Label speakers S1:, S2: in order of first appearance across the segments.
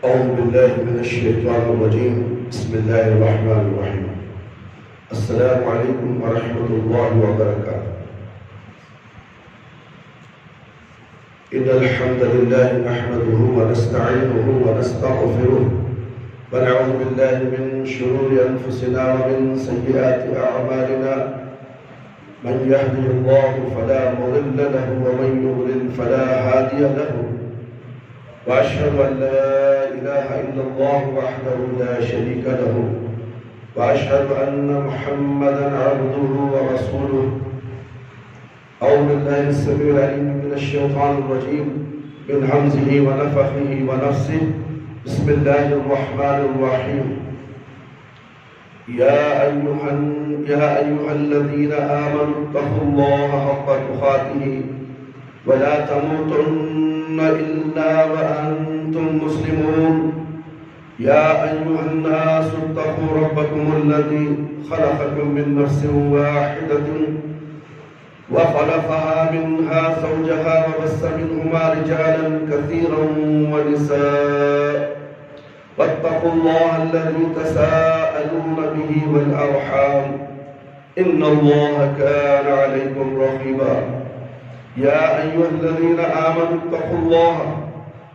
S1: أعوذ بالله من الشيطان الرجيم. بسم الله الرحمن الرحيم. السلام عليكم ورحمة الله وبركاته. إن الحمد لله نحمده ونستعينه ونستغفره ونعوذ بالله من شرور أنفسنا ومن سيئات أعمالنا. من يهده الله فلا مضل له ومن يضلل فلا هادي له. وأشهد أن لا إله إلا الله وحده لا شريك له وأشهد أن محمدا عبده ورسوله. أعوذ بالله السميع العليم من الشيطان الرجيم من همزه ونفخه ونفسه. بسم الله الرحمن الرحيم. يا أيها الذين آمنوا اتقوا الله حق تقاته ولا تموتن إلا وأنتم مسلمون. يا أيها الناس اتقوا ربكم الذي خلقكم من نفس واحدة وخلقها منها زوجها وبث منهما رجالا كثيرا ونساء. واتقوا الله الذي تساءلون به والأرحام إن الله كان عليكم رقيبا. يا أيها الذين آمنوا اتقوا الله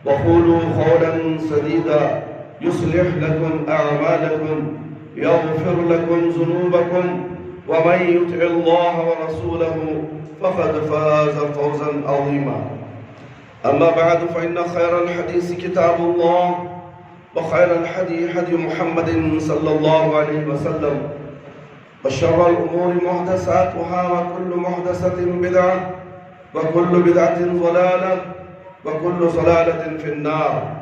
S1: وقولوا قولا سديدا يصلح لكم أعمالكم يغفر لكم ذنوبكم ومن يطع الله ورسوله فقد فاز فوزا عظيما. أما بعد فإن خير الحديث كتاب الله وخير الهدي هدي محمد صلى الله عليه وسلم وشر الأمور محدثاتها وكل محدثة بدعة وكل بدعة ضلالة وكل ضلالة في النار.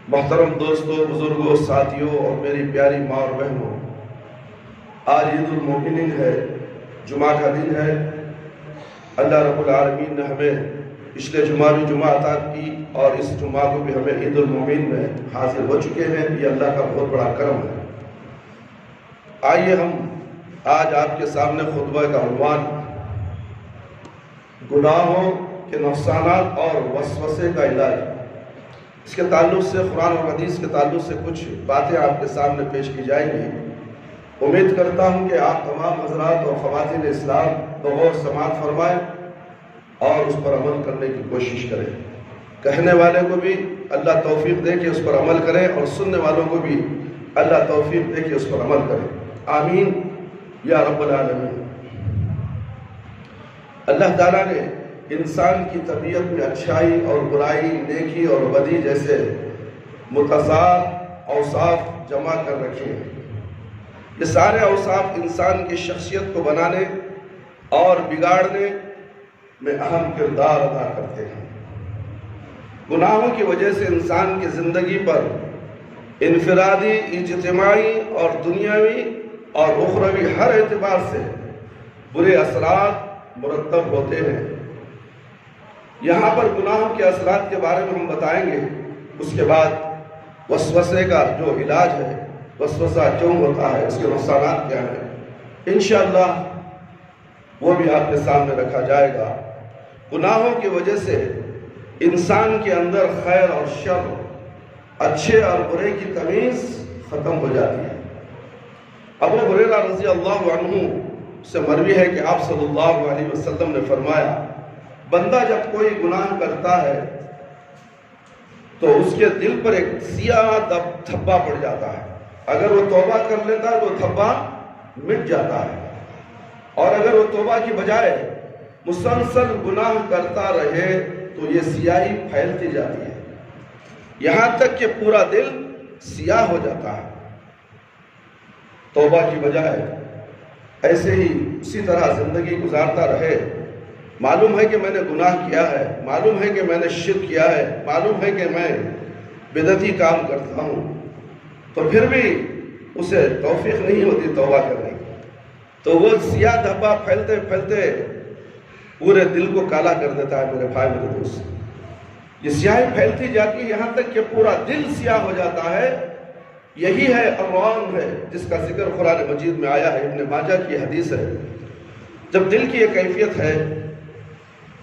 S1: محترم دوستوں، بزرگوں، ساتھیوں اور میری پیاری ماں اور بہنوں، آج عید المومنین ہے، جمعہ کا دن ہے۔ اللہ رب العالمین نے ہمیں پچھلے جمعہ بھی جمعہ عطا کی اور اس جمعہ کو بھی ہمیں عید المومنین میں حاضر ہو چکے ہیں۔ یہ اللہ کا بہت بڑا کرم ہے۔ آئیے ہم آج آپ کے سامنے خطبہ کا عنوان گناہوں کے نقصانات اور وسوسے کا علاج، اس کے تعلق سے قرآن اور حدیث کے تعلق سے کچھ باتیں آپ کے سامنے پیش کی جائیں گی۔ امید کرتا ہوں کہ آپ تمام حضرات اور خواتین اسلام بغور سماعت فرمائیں اور اس پر عمل کرنے کی کوشش کریں۔ کہنے والے کو بھی اللہ توفیق دے کہ اس پر عمل کریں اور سننے والوں کو بھی اللہ توفیق دے کہ اس پر عمل کریں۔ آمین یا رب العالمین۔ اللہ تعالیٰ نے انسان کی طبیعت میں اچھائی اور برائی، نیکی اور بدی جیسے متضاد اوصاف جمع کر رکھے ہیں۔ یہ سارے اوصاف انسان کی شخصیت کو بنانے اور بگاڑنے میں اہم کردار ادا کرتے ہیں۔ گناہوں کی وجہ سے انسان کی زندگی پر انفرادی، اجتماعی اور دنیاوی اور اخروی ہر اعتبار سے برے اثرات مرتب ہوتے ہیں۔ یہاں پر گناہوں کے اثرات کے بارے میں ہم بتائیں گے، اس کے بعد وسوسے کا جو علاج ہے، وسوسہ کیوں ہوتا ہے، اس کے نقصانات کیا ہیں، انشاءاللہ وہ بھی آپ کے سامنے رکھا جائے گا۔ گناہوں کی وجہ سے انسان کے اندر خیر اور شر، اچھے اور برے کی تمیز ختم ہو جاتی ہے۔ ابو ہریرہ رضی اللہ عنہ سے مروی ہے کہ آپ صلی اللہ علیہ وسلم نے فرمایا، بندہ جب کوئی گناہ کرتا ہے تو اس کے دل پر ایک سیاہ دھبا پڑ جاتا ہے۔ اگر وہ توبہ کر لیتا ہے تو دھبا مٹ جاتا ہے، اور اگر وہ توبہ کی بجائے مسلسل گناہ کرتا رہے تو یہ سیاہی پھیلتی جاتی ہے، یہاں تک کہ پورا دل سیاہ ہو جاتا ہے۔ توبہ کی بجائے ایسے ہی اسی طرح زندگی گزارتا رہے، معلوم ہے کہ میں نے گناہ کیا ہے، معلوم ہے کہ میں نے شرک کیا ہے، معلوم ہے کہ میں بدعتی کام کرتا ہوں، تو پھر بھی اسے توفیق نہیں ہوتی توبہ کرنے کی، تو وہ سیاہ دھبا پھیلتے پھیلتے پورے دل کو کالا کر دیتا ہے۔ میرے بھائی میرے دوست، یہ سیاہی پھیلتی جاتی ہے یہاں تک کہ پورا دل سیاہ ہو جاتا ہے۔ یہی ہے الران ہے جس کا ذکر قرآن مجید میں آیا ہے، ابن ماجہ کی حدیث ہے۔ جب دل کی یہ کیفیت ہے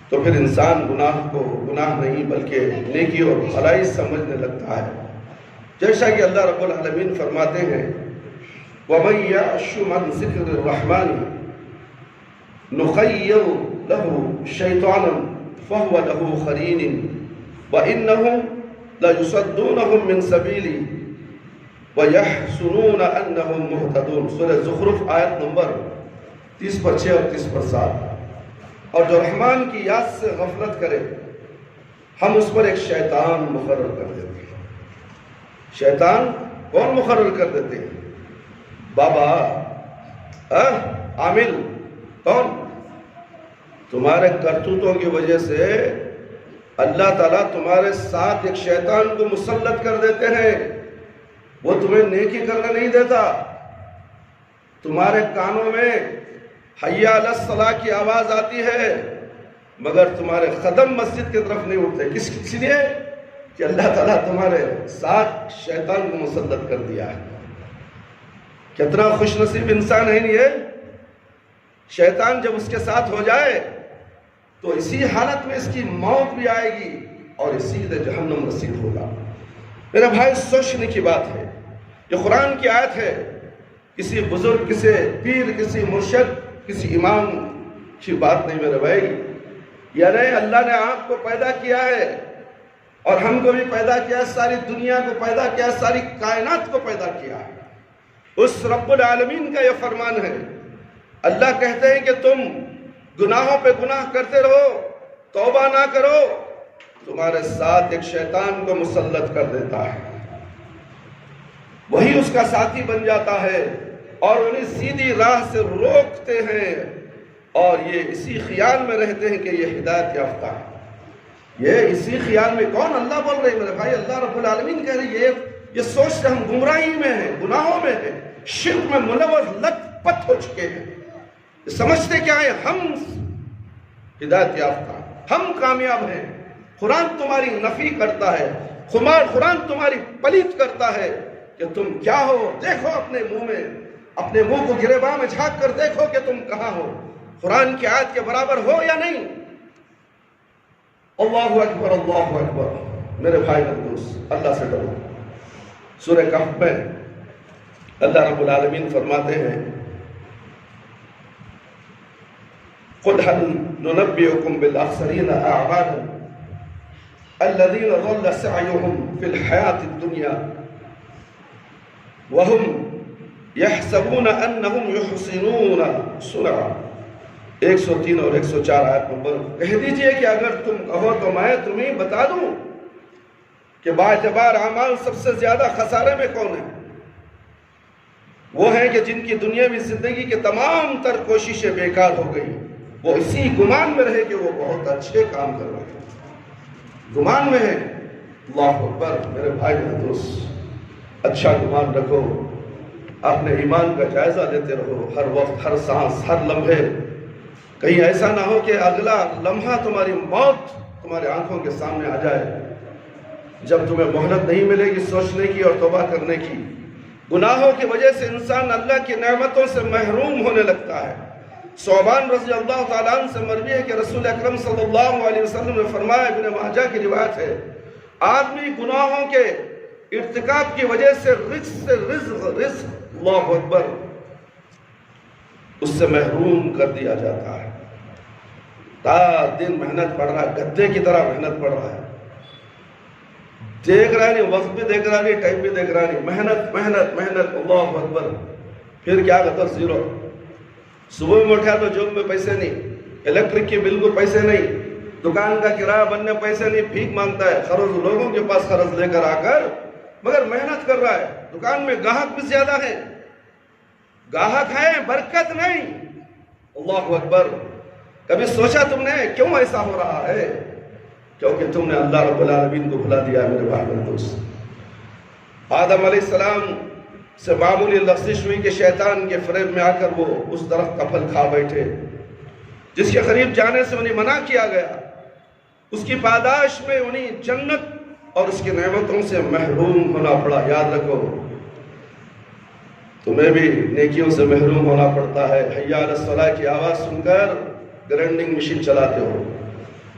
S1: تو پھر انسان گناہ کو گناہ نہیں بلکہ نیکی اور بھلائی سمجھنے لگتا ہے. جیسا کہ اللہ رب العالمین فرماتے ہیں وَمَن يَعْشُ عَن ذِكْرِ الرَّحْمَنِ نُقَيِّضْ لَهُ شَيْطَانًا فَهُوَ لَهُ قَرِينٌ وَإِنَّهُمْ لَيُصَدُّونَهُم مِّن سَبِيلِهِ وَيَحْسُبُونَ أَنَّهُم مُّهْتَدُونَ. سورہ زخرف آیت نمبر 30/6 اور 30/7. اور جو رحمان کی یاد سے غفلت کرے ہم اس پر ایک شیطان مقرر کر دیتے ہیں. شیطان کون مقرر کر دیتے ہیں؟ بابا عامل کون؟ تمہارے کرتوتوں کی وجہ سے اللہ تعالیٰ تمہارے ساتھ ایک شیطان کو مسلط کر دیتے ہیں. وہ تمہیں نیکی کرنے نہیں دیتا. تمہارے کانوں میں حی علی الصلاۃ کی آواز آتی ہے مگر تمہارے قدم مسجد کی طرف نہیں اٹھتے. کس لیے؟ کہ اللہ تعالیٰ تمہارے ساتھ شیطان کو مسلط کر دیا ہے. کتنا خوش نصیب انسان ہے یہ. شیطان جب اس کے ساتھ ہو جائے تو اسی حالت میں اس کی موت بھی آئے گی اور اسی سے جہنم نصیب ہوگا. میرے بھائی سوچنے کی بات ہے. یہ قرآن کی آیت ہے. کسی بزرگ، کسی پیر، کسی مرشد، کسی امام کی بات نہیں میرے بھائی. یعنی اللہ نے آپ کو پیدا کیا ہے اور ہم کو بھی پیدا کیا، ساری دنیا کو پیدا کیا، ساری کائنات کو پیدا کیا. اس رب العالمین کا یہ فرمان ہے. اللہ کہتے ہیں کہ تم گناہوں پہ گناہ کرتے رہو، توبہ نہ کرو، تمہارے ساتھ ایک شیطان کو مسلط کر دیتا ہے. وہی اس کا ساتھی بن جاتا ہے اور انہیں سیدھی راہ سے روکتے ہیں اور یہ اسی خیال میں رہتے ہیں کہ یہ ہدایت یافتہ ہے. یہ اسی خیال میں کون؟ اللہ بول رہے میرے بھائی. اللہ رب العالمین کہہ رہے یہ سوچتے ہم گمراہی میں ہیں، گناہوں میں ہیں، شرک میں ملوث لت پت ہو چکے ہیں. سمجھتے کیا ہے؟ ہم ہدایت یافتہ ہیں، ہم کامیاب ہیں. قرآن تمہاری نفی کرتا ہے، قرآن تمہاری پلیت کرتا ہے کہ تم کیا ہو. دیکھو اپنے منہ میں، اپنے منہ کو گریباں میں جھانک کر دیکھو کہ تم کہاں ہو. قرآن کی آیت کے برابر ہو یا نہیں؟ اللہ اکبر، اللہ اکبر. میرے بھائی دوست، اللہ سے ڈرو. سورہ کہف میں اللہ رب العالمین فرماتے ہیں قُلْ هَلْ نُنَبِّئُكُمْ بِالْأَخْسَرِينَ أَعْمَالًا الَّذِينَ ضَلَّ سَعْيُهُمْ فِي الْحَيَاةِ الدُّنْيَا وَهُمْ يَحْسَبُونَ أَنَّهُمْ يُحْسِنُونَ صُنْعًا. 103 اور 104 آیت نمبر. کہہ دیجئے کہ اگر تم کہو تو میں تمہیں بتا دوں کہ باعتبار اعمال سب سے زیادہ خسارے میں کون ہیں. وہ ہیں کہ جن کی دنیاوی زندگی کے تمام تر کوششیں بیکار ہو گئی. وہ اسی گمان میں رہے کہ وہ بہت اچھے کام کر رہے ہیں، گمان میں ہے. اللہ اکبر. میرے بھائی میرے دوست، اچھا گمان رکھو. اپنے ایمان کا جائزہ لیتے رہو ہر وقت، ہر سانس، ہر لمحے. کہیں ایسا نہ ہو کہ اگلا لمحہ تمہاری موت تمہارے آنکھوں کے سامنے آ جائے جب تمہیں مہلت نہیں ملے گی سوچنے کی اور توبہ کرنے کی. گناہوں کی وجہ سے انسان اللہ کی نعمتوں سے محروم ہونے لگتا ہے. ثعبان رضی اللہ تعالیٰ عنہ سے مروی ہے کہ رسول اکرم صلی اللہ علیہ وسلم نے فرمایا، ابن ماجہ کی روایت ہے، آدمی گناہوں کے ارتکاب کی وجہ سے رزق اللہ اکبر اس سے محروم کر دیا جاتا ہے. تا دن محنت پڑ رہا ہے، گدھے کی طرح محنت پڑ رہا ہے، دیکھ رہا نہیں، وقت بھی دیکھ رہا نہیں، ٹائم بھی دیکھ رہا نہیں، محنت محنت محنت. اللہ اکبر. پھر کیا کہتا؟ زیرو. صبح میں اٹھا تو جوب میں پیسے نہیں، الیکٹرک کی بل کو پیسے نہیں، دکان کا کرایہ بننے پیسے نہیں، بھیک مانگتا ہے، قرض لوگوں کے پاس قرض لے کر آ کر، مگر محنت کر رہا ہے. دکان میں گاہک بھی زیادہ ہے، گاہک ہے، برکت نہیں. اللہ اکبر. کبھی سوچا تم نے کیوں ایسا ہو رہا ہے؟ کیونکہ تم نے اللہ رب العالمین کو بھلا دیا. میرے بھائی میرے دوست، آدم علیہ السلام سے معمولی لغزش ہوئی کہ شیطان کے فریب میں آ کر وہ اس درخت کا پھل کھا بیٹھے جس کے قریب جانے سے انہیں منع کیا گیا. اس کی پاداش میں انہیں جنت اور اس کی نعمتوں سے محروم ہونا پڑا. یاد رکھو تمہیں بھی نیکیوں سے محروم ہونا پڑتا ہے. حی علی الصلاۃ کی آواز سن کر گرائنڈنگ مشین چلاتے ہو،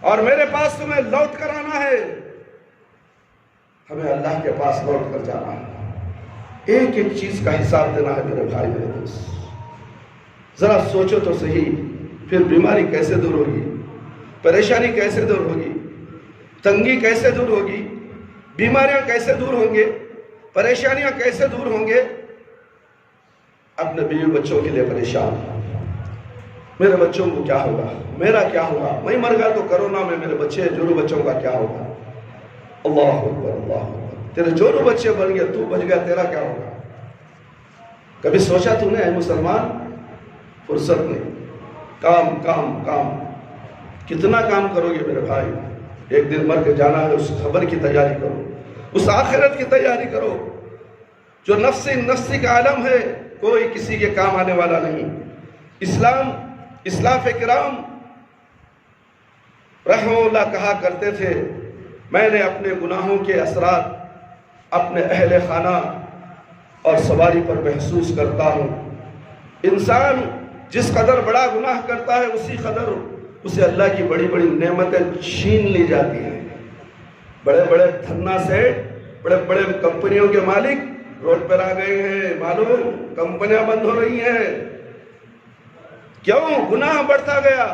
S1: اور میرے پاس تمہیں لوٹ کر آنا ہے، ہمیں اللہ کے پاس لوٹ کر جانا ہے، ایک ایک چیز کا حساب دینا ہے میرے بھائی میرے دوست۔ ذرا سوچو تو صحیح، پھر بیماری کیسے دور ہوگی، پریشانی کیسے دور ہوگی، تنگی کیسے دور ہوگی، بیماریاں کیسے دور ہوں گے، پریشانیاں کیسے دور ہوں گے۔ اپنے بیوی بچوں کے لیے پریشان، میرے بچوں کو کیا ہوگا، میرا کیا ہوگا، میں مر گیا تو کرونا میں میرے بچے جورو بچوں کا کیا ہوگا۔ اللہ اکبر اللہ اکبر، تیرے جورو بچے بن گئے، تو بچ گیا، تیرا کیا ہوگا۔ کبھی سوچا تو نے اے مسلمان؟ فرصت نہیں، کام کام کام، کتنا کام کرو گے میرے بھائی؟ ایک دن مر کے جانا ہے، اس خبر کی تیاری کرو، اس آخرت کی تیاری کرو۔ جو نفسی کا عالم ہے، کوئی کسی کے کام آنے والا نہیں۔ اسلاف کرام رحمہ اللہ کہا کرتے تھے، میں نے اپنے گناہوں کے اثرات اپنے اہل خانہ اور سواری پر محسوس کرتا ہوں۔ انسان جس قدر بڑا گناہ کرتا ہے، اسی قدر اسے اللہ کی بڑی بڑی نعمتیں چھین لی جاتی ہیں۔ بڑے بڑے دھنا سیٹ، بڑے بڑے کمپنیوں کے مالک روڈ پر آ گئے ہیں، معلوم کمپنیاں بند ہو رہی ہیں، کیوں؟ گناہ بڑھتا گیا۔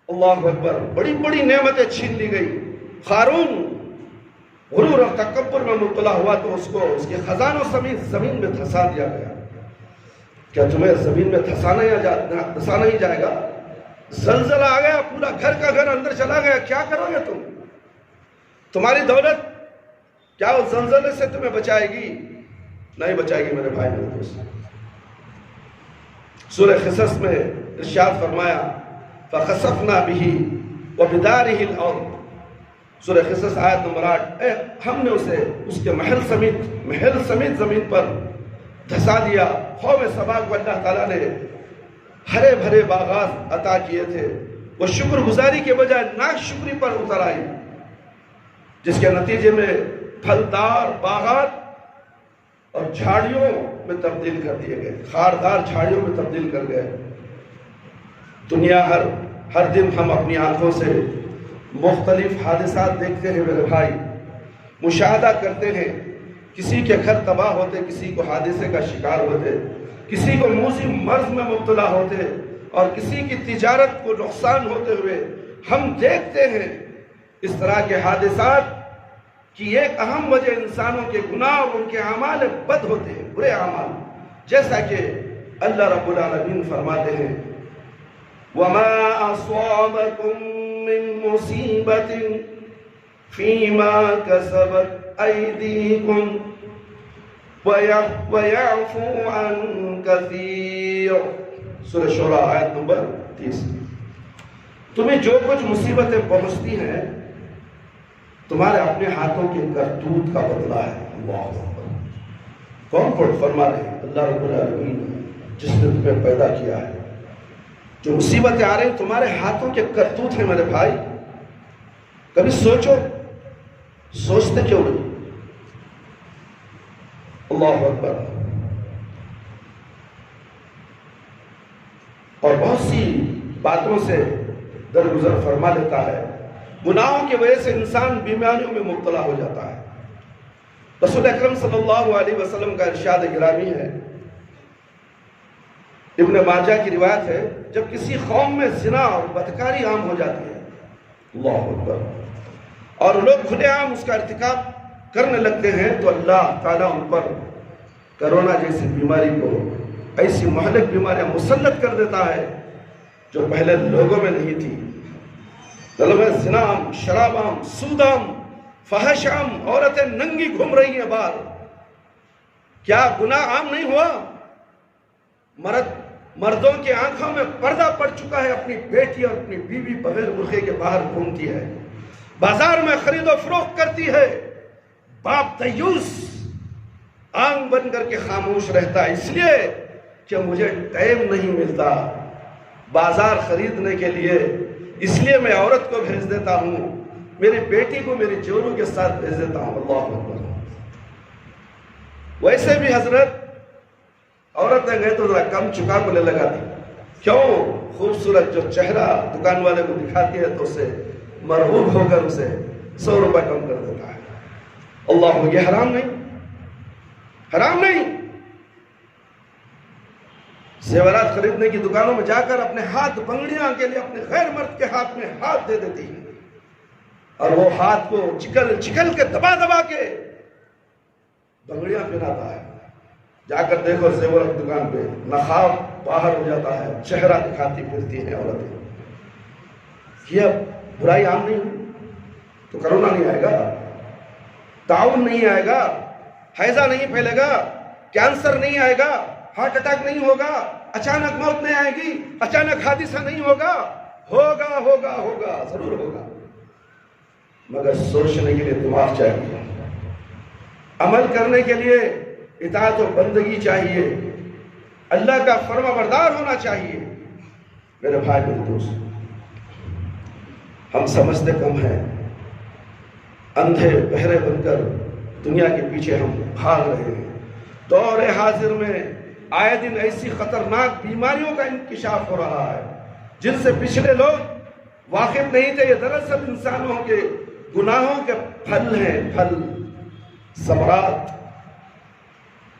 S1: اللہ اکبر، بڑی بڑی نعمتیں چھین لی گئی۔ قارون غرور اور تکبر میں مبتلا ہوا تو اس کے خزانوں سمیت زمین میں دھسا دیا گیا۔ کیا تمہیں زمین میں دھسا نہیں جائے گا؟ زلزلہ آ گیا، پورا گھر کا گھر اندر چلا گیا، کیا کرو گے تم؟ تمہاری دولت کیا اس زلزلے سے تمہیں بچائے گی؟ نہیں بچائے گی میرے بھائی میرے دوست۔ سورہ قصص میں ارشاد فرمایا فَخَسَفْنَا بِهِ وَبِدَارِهِ الْأَرْضِ، سورہ قصص آیت نمبر 8، ہم نے اسے اس کے محل سمیت زمین پر دھسا دیا۔ قوم سبا کو اللہ تعالیٰ نے ہرے بھرے باغات عطا کیے تھے، وہ شکر گزاری کے بجائے ناشکری پر اتر آئی، جس کے نتیجے میں پھلدار باغات اور جھاڑیوں میں تبدیل کر دیے گئے، خاردار جھاڑیوں میں تبدیل کر گئے۔ دنیا ہر دن ہم اپنی آنکھوں سے مختلف حادثات دیکھتے ہیں میرے بھائی، مشاہدہ کرتے ہیں، کسی کے گھر تباہ ہوتے، کسی کو حادثے کا شکار ہوتے، کسی کو موذی مرض میں مبتلا ہوتے، اور کسی کی تجارت کو نقصان ہوتے ہوئے ہم دیکھتے ہیں۔ اس طرح کے حادثات کی ایک اہم وجہ انسانوں کے گناہ اور ان کے اعمال بد ہوتے ہیں، برے اعمال، جیسا کہ اللہ رب العالمین فرماتے ہیں وَمَا أَصَابَكُم مِّن مُّصِيبَةٍ فِيمَا كَسَبَتْ أَيْدِيكُمْ وَيَعْفُو عَن كَثِيرٍ، سورہ شعراء آیت نمبر 30۔ تمہیں جو کچھ مصیبتیں پہنچتی ہیں، تمہارے اپنے ہاتھوں کے کرتوت کا بدلہ ہے۔ اللہ اکبر، کون فرما رہے ہیں؟ اللہ رب العالمین، جس نے تمہیں پیدا کیا ہے۔ جو مصیبتیں آ رہی ہیں تمہارے ہاتھوں کے کرتوت ہیں میرے بھائی۔ کبھی سوچو، سوچتے کیوں نہیں؟ اللہ اکبر۔ اور بہت سی باتوں سے درگزر فرما لیتا ہے، گناہوں کی وجہ سے انسان بیماریوں میں مبتلا ہو جاتا ہے۔ رسول اکرم صلی اللہ علیہ وسلم کا ارشاد گرامی ہے، ابن ماجہ کی روایت ہے، جب کسی قوم میں زنا اور بدکاری عام ہو جاتی ہے، اللہ اکبر، اور لوگ کھلے عام اس کا ارتکاب کرنے لگتے ہیں، تو اللہ تعالیٰ ان پر کرونا جیسی بیماری کو، ایسی مہلک بیماریاں مسلط کر دیتا ہے جو پہلے لوگوں میں نہیں تھی۔ طلب زنا عام، شراب عام، سود عام، فحش عام، عورتیں ننگی گھوم رہی ہیں باہر۔ کیا گناہ عام نہیں ہوا؟ مردوں کی آنکھوں میں پردہ پڑ چکا ہے، اپنی بیٹی اور اپنی بیوی بغیر برقعے کے باہر گھومتی ہے، بازار میں خرید و فروخت کرتی ہے، باپ دیوس آنکھ بن کر کے خاموش رہتا ہے، اس لیے کہ مجھے ٹائم نہیں ملتا بازار خریدنے کے لیے، اس لیے میں عورت کو بھیج دیتا ہوں، میری بیٹی کو میری جورو کے ساتھ بھیج دیتا ہوں۔ اللہ اکبر۔ ویسے بھی حضرت عورتیں گئے تو ذرا کم چکا کو لے لگاتی، کیوں؟ خوبصورت جو چہرہ دکان والے کو دکھاتی ہے تو اسے مرغوب ہو کر اسے 100 روپے کم کر دیتا ہے۔ اللہ، یہ حرام نہیں، حرام نہیں۔ زیورات خریدنے کی دکانوں میں جا کر اپنے ہاتھ بنگڑیاں کے لیے اپنے غیر مرد کے ہاتھ میں ہاتھ دے دیتی ہے، اور وہ ہاتھ کو چکل کے دبا دبا کے بنگڑیاں پہناتا ہے۔ جا کر دیکھو زیورات دکان پہ، نقاب باہر ہو جاتا ہے، چہرہ دکھاتی پھرتی ہیں عورتیں۔ یہ برائی عام نہیں تو کرونا نہیں آئے گا، تعاون نہیں آئے گا، حیضہ نہیں پھیلے گا، کینسر نہیں آئے گا، ہارٹ اٹیک نہیں ہوگا، اچانک موت نہیں آئے گی، اچانک حادثہ نہیں ہوگا، ہوگا ہوگا ہوگا ضرور ہوگا، مگر سوچنے کے لیے دماغ چاہیے، عمل کرنے کے لیے اطاعت و بندگی چاہیے، اللہ کا فرما بردار ہونا چاہیے۔ میرے بھائی میرے دوست، ہم سمجھتے کم ہیں، اندھے بہرے بن کر دنیا کے پیچھے ہم بھاگ رہے ہیں۔ دور حاضر میں آئے دن ایسی خطرناک بیماریوں کا انکشاف ہو رہا ہے جن سے پچھلے لوگ واقف نہیں تھے۔ یہ دراصل انسانوں کے گناہوں کے پھل ہیں، پھل، ثمرات،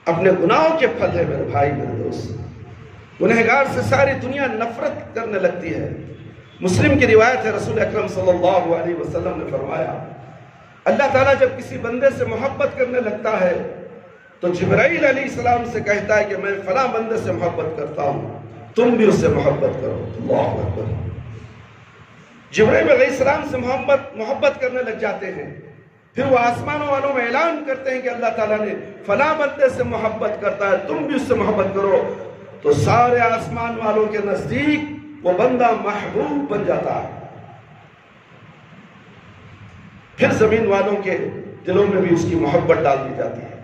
S1: اپنے گناہوں کے پھل ہیں۔ میرے بھائی میرے دوست، گنہگار سے ساری دنیا نفرت کرنے لگتی ہے۔ مسلم کی روایت ہے، رسول اکرم صلی اللہ علیہ وسلم نے فرمایا، اللہ تعالیٰ جب کسی بندے سے محبت کرنے لگتا ہے تو جبرائیل علیہ السلام سے کہتا ہے کہ میں فلاں بندے سے محبت کرتا ہوں، تم بھی اس سے محبت کرو۔ اللہ اکبر۔ جبرائیل علیہ السلام سے محبت کرنے لگ جاتے ہیں، پھر وہ آسمانوں والوں میں اعلان کرتے ہیں کہ اللہ تعالیٰ نے فلاں بندے سے محبت کرتا ہے، تم بھی اس سے محبت کرو، تو سارے آسمان والوں کے نزدیک وہ بندہ محبوب بن جاتا ہے۔ پھر زمین والوں کے دلوں میں بھی اس کی محبت ڈال دی جاتی ہے،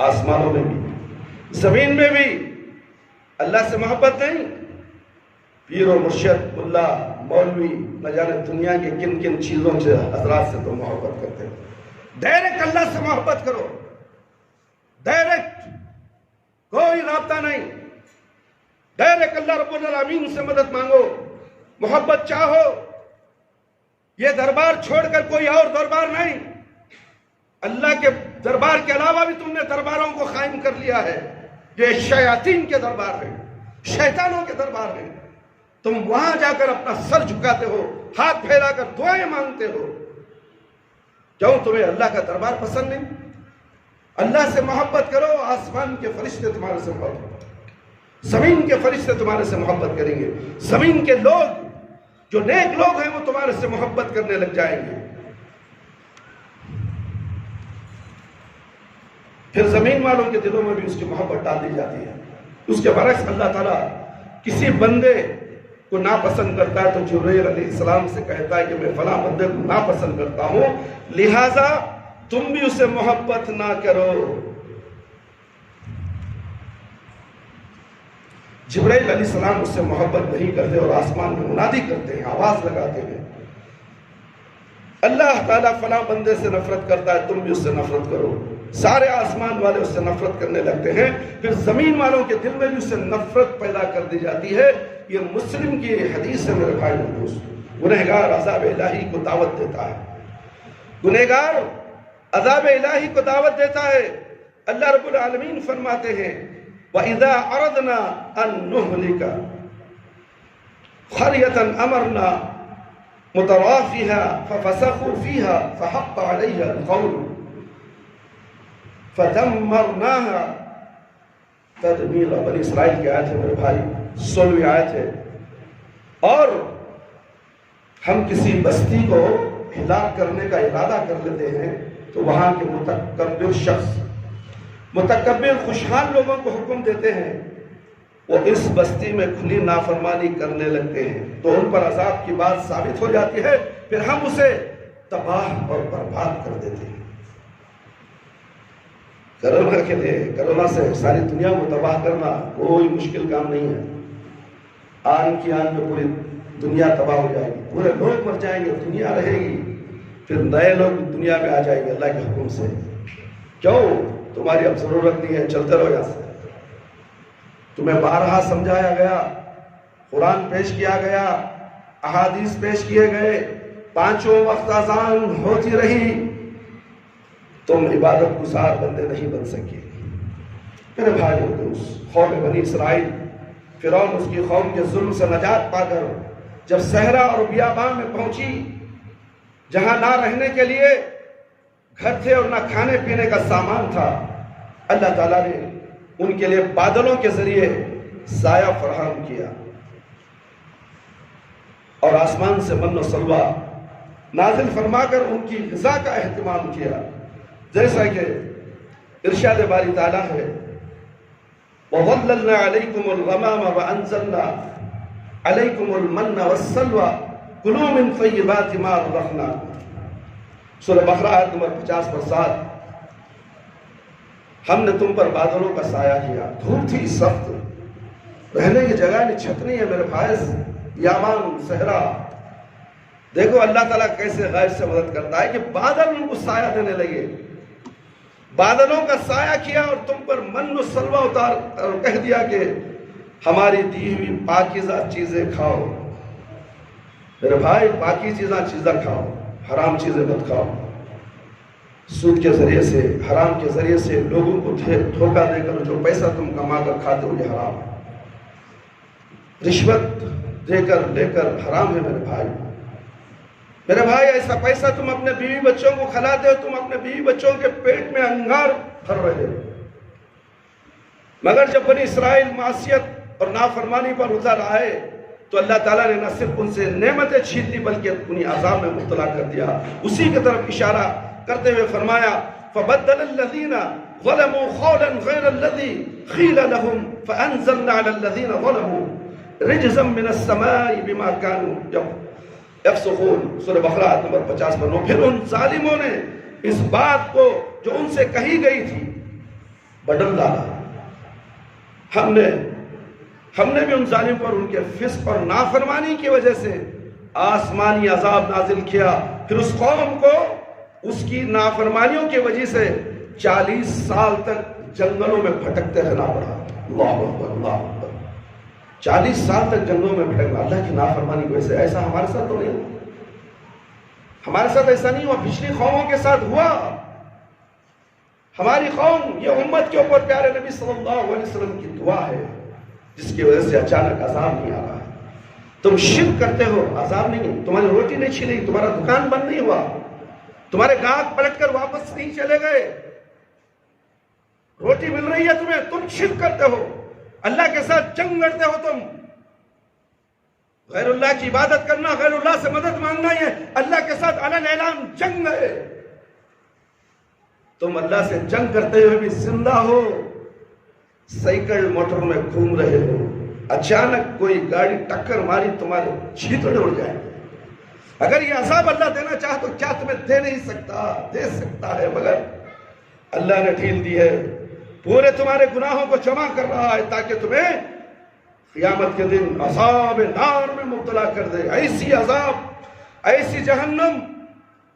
S1: آسمانوں میں بھی زمین میں بھی۔ اللہ سے محبت نہیں، پیر و مرشد، ملا، مولوی، نہ جانے دنیا کے کن کن چیزوں سے، حضرات سے تو محبت کرتے ہیں۔ ڈائریکٹ اللہ سے محبت کرو، ڈائریکٹ، کوئی رابطہ نہیں، ڈائریکٹ اللہ رب العالمین سے مدد مانگو، محبت چاہو۔ یہ دربار چھوڑ کر کوئی اور دربار نہیں، اللہ کے دربار کے علاوہ بھی تم نے درباروں کو قائم کر لیا ہے، یہ شیاطین کے دربار ہیں، شیطانوں کے دربار ہیں۔ تم وہاں جا کر اپنا سر جھکاتے ہو، ہاتھ پھیلا کر دعائیں مانگتے ہو، کیوں تمہیں اللہ کا دربار پسند نہیں؟ اللہ سے محبت کرو، آسمان کے فرشتے تمہارے سے محبت کریں، زمین کے فرشتے تمہارے سے محبت کریں گے، زمین کے لوگ جو نیک لوگ ہیں وہ تمہارے سے محبت کرنے لگ جائیں گے۔ پھر زمین والوں کے دلوں میں بھی اس کی محبت ڈال دی جاتی ہے۔ اس کے برعکس اللہ تعالیٰ کسی بندے کو ناپسند کرتا ہے تو جبرائیل علیہ السلام سے کہتا ہے کہ میں فلاں بندے کو ناپسند کرتا ہوں، لہٰذا تم بھی اسے محبت نہ کرو۔ جبرائیل علیہ السلام اس سے محبت نہیں کرتے اور آسمان میں منادی کرتے ہیں، آواز لگاتے ہیں، اللہ تعالیٰ فلاں بندے سے نفرت کرتا ہے، تم بھی اس سے نفرت کرو۔ سارے آسمان والے اس سے نفرت کرنے لگتے ہیں، پھر زمین والوں کے دل میں بھی اس سے نفرت پیدا کر دی جاتی ہے۔ یہ مسلم کی حدیث ہے میرے بھائی دوست۔ گنہگار عذاب الہی کو دعوت دیتا ہے، گنہگار عذاب الہی کو دعوت دیتا ہے۔ اللہ رب العالمین فرماتے ہیں وَإِذَا أَرَدْنَا أَن نُهْلِكَ قَرْيَةً أَمَرْنَا مُتَرَافِهَا فَفَسَقُوا فِيهَا فَحَقَّ عَلَيْهَا الْقَوْلُ فَدَمَّرْنَاهَا تَدْمِيرًا۔ بنی اسرائیل کی آیت ہے میرے بھائی، 16ویں آیت ہے۔ اور ہم کسی بستی کو ہلاک کرنے کا ارادہ کر لیتے ہیں تو وہاں کے متکبر شخص، متکبر خوشحال لوگوں کو حکم دیتے ہیں، وہ اس بستی میں کھلی نافرمانی کرنے لگتے ہیں تو ان پر عذاب کی بات ثابت ہو جاتی ہے، پھر ہم اسے تباہ اور برباد کر دیتے ہیں۔ کرونا کے لیے، کرونا سے ساری دنیا کو تباہ کرنا کوئی مشکل کام نہیں ہے۔ آن کی آن میں پوری دنیا تباہ ہو جائے گی، پورے لوگ مر جائیں گے، دنیا رہے گی، پھر نئے لوگ دنیا میں آ جائیں گے اللہ کے حکم سے۔ کیوں؟ تمہاری اب ضرورت نہیں ہے، چلتے رہو یہاں سے۔ تمہیں بارہا سمجھایا گیا، قرآن پیش کیا گیا، احادیث پیش کیے گئے، 5 وقت اذان ہوتی رہی، تم عبادت گزار بندے نہیں بن سکے۔ میرے بھائی و دوست، قوم بنی اسرائیل، فرعون اس کی قوم کے ظلم سے نجات پا کر جب صحرا اور بیابان میں پہنچی، جہاں نہ رہنے کے لیے گھر تھے اور نہ کھانے پینے کا سامان تھا، اللہ تعالیٰ نے ان کے لیے بادلوں کے ذریعے سایہ فراہم کیا اور آسمان سے من و سلوہ نازل فرما کر ان کی غذا کا اہتمام کیا، جیسا کہ ارشاد باری تعالیٰ ہے وَظَلَّلْنَا عَلَيْكُمُ الْغَمَامَ وَأَنزَلْنَا عَلَيْكُمُ الْمَنَّ وَالسَّلْوَى كُلُوا مِن طَيِّبَاتِ مَا رَزَقْنَاكُمْ۔ سورہ بقرہ آیت نمبر 50 ہم نے تم پر بادلوں کا سایہ کیا، دھوپ تھی سخت، رہنے کی جگہ نہیں، چھت نہیں ہے میرے بھائی، بیابان صحرا۔ دیکھو اللہ تعالیٰ کیسے غیب سے مدد کرتا ہے کہ بادل ان کو سایہ دینے لگے، بادلوں کا سایہ کیا اور تم پر من و سلوہ اتار اور کہہ دیا کہ ہماری دی ہوئی پاکیزہ چیزیں کھاؤ۔ میرے بھائی پاکیزہ چیزیں کھاؤ، حرام چیزیں مت کھاؤ۔ سود کے ذریعے سے، حرام کے ذریعے سے لوگوں کو دھوکہ دے کر جو پیسہ تم کما کر کھاتے ہو یہ حرام ہے۔ رشوت دے کر لے کر حرام ہے میرے بھائی۔ میرے بھائی ایسا پیسہ تم اپنے بیوی بچوں کو کھلاتے ہو، تم اپنے بیوی بچوں کے پیٹ میں انگار بھر رہے ہو۔ مگر جب بنی اسرائیل معصیت اور نافرمانی پر اتر آئے تو اللہ تعالیٰ نے نہ صرف ان سے نعمتیں چھین لی بلکہ انہیں عذاب میں مبتلا کر دیا۔ اسی کی طرف اشارہ کرتے ہوئے فرمایا فَبَدَّلَ الَّذِينَ ظَلَمُوا قَوْلًا غَيْرَ الَّذِي قِيلَ لَهُمْ فَأَنزَلْنَا عَلَى الَّذِينَ ظَلَمُوا رِجْزًا مِّنَ السَّمَاءِ بِمَا كَانُوا یفسقون۔ سورہ بقرہ آیت نمبر 50 پھر ان ظالموں نے اس بات کو جو ان سے کہی گئی تھی بدل ڈالا۔ ہم نے بھی ان ظالم پر ان کے فسق اور نافرمانی کی وجہ سے آسمانی عذاب نازل کیا، پھر اس قوم کو اس کی نافرمانیوں کی وجہ سے 40 سال تک جنگلوں میں بھٹکتے رہنا پڑا۔ اللہ اکبر، اللہ اکبر، 40 سال تک جنگلوں میں بھٹکنا اللہ کی نافرمانی کی وجہ سے۔ ایسا ہمارے ساتھ تو نہیں ہوا، ہمارے ساتھ ایسا نہیں ہوا، پچھلی قوموں کے ساتھ ہوا۔ ہماری قوم، یہ امت کے اوپر پیارے نبی صلی اللہ علیہ وسلم کی دعا ہے جس کی وجہ سے اچانک عذاب نہیں آ رہا ہے۔ تم شرک کرتے ہو، عذاب نہیں، تمہاری روٹی نہیں چھینی، تمہارا دکان بند نہیں ہوا، تمہارے گاہک پلٹ کر واپس نہیں چلے گئے، روٹی مل رہی ہے تمہیں، تم شرک کرتے ہو، اللہ کے ساتھ جنگ لڑتے ہو، تم غیر اللہ کی عبادت کرنا، غیر اللہ سے مدد مانگنا، یہ اللہ کے ساتھ علن اعلان جنگ ہے۔ تم اللہ سے جنگ کرتے ہوئے بھی زندہ ہو، سائیکل موٹر میں گھوم رہے ہو، اچانک کوئی گاڑی ٹکر ماری تمہارے چھیتڑے اڑ جائیں۔ اگر یہ عذاب اللہ دینا چاہے تو کیا تمہیں دے نہیں سکتا؟ دے سکتا ہے، مگر اللہ نے ڈھیل دی ہے، پورے تمہارے گناہوں کو جمع کر رہا ہے تاکہ تمہیں قیامت کے دن عذاب نار میں مبتلا کر دے۔ ایسی عذاب، ایسی جہنم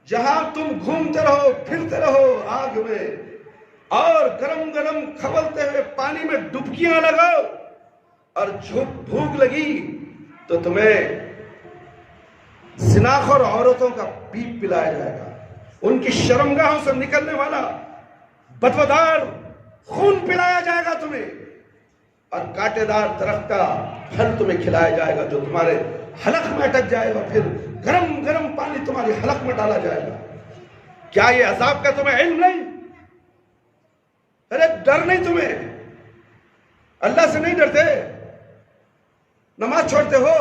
S1: جہاں تم گھومتے رہو، پھرتے رہو آگ میں، اور گرم گرم کھولتے ہوئے پانی میں ڈبکیاں لگاؤ، اور بھوک لگی تو تمہیں زناخور عورتوں کا پیپ پلایا جائے گا، ان کی شرمگاہوں سے نکلنے والا بدبودار خون پلایا جائے گا تمہیں، اور کانٹے دار درخت کا پھل تمہیں کھلایا جائے گا جو تمہارے حلق میں اٹک جائے گا، پھر گرم گرم پانی تمہاری حلق میں ڈالا جائے گا۔ کیا یہ عذاب کا تمہیں علم نہیں؟ ارے ڈر نہیں تمہیں؟ اللہ سے نہیں ڈرتے؟ نماز چھوڑتے ہو،